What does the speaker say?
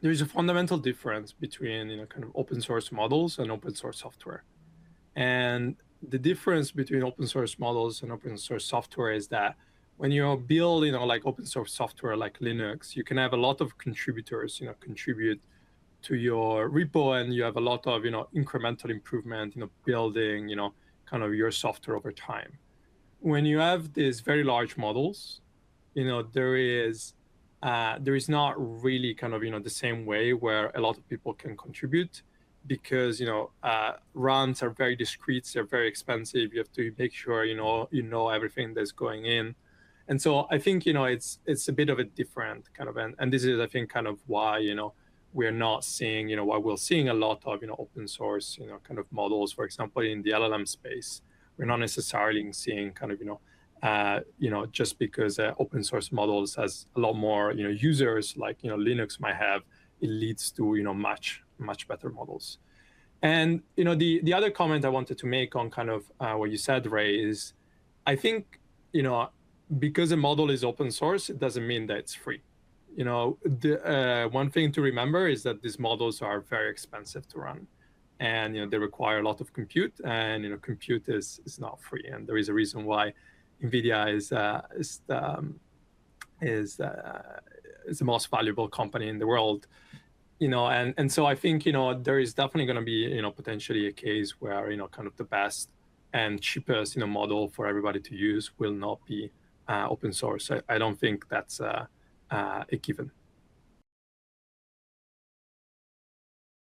there's a fundamental difference between, kind of open source models and open source software. And the difference between open source models and open source software is that when you build, like open source software like Linux, you can have a lot of contributors, contribute to your repo, and you have a lot of, incremental improvement, building, kind of your software over time. When you have these very large models, there is not really kind of, the same way where a lot of people can contribute, because, runs are very discrete, they're very expensive. You have to make sure, everything that's going in. And so I think, it's a bit of a different kind of, and this is, I think, kind of why, we're not seeing, why we're seeing a lot of, open source, kind of models, for example, in the LLM space. We're not necessarily seeing kind of, just because open source models has a lot more, users like, Linux might have, it leads to, much better models. And, the other comment I wanted to make on kind of what you said, Ray, is I think, because a model is open source, it doesn't mean that it's free. The one thing to remember is that these models are very expensive to run, and they require a lot of compute, and compute is not free. And there is a reason why NVIDIA is the most valuable company in the world. And so I think there is definitely going to be potentially a case where kind of the best and cheapest model for everybody to use will not be open source. I don't think that's a given.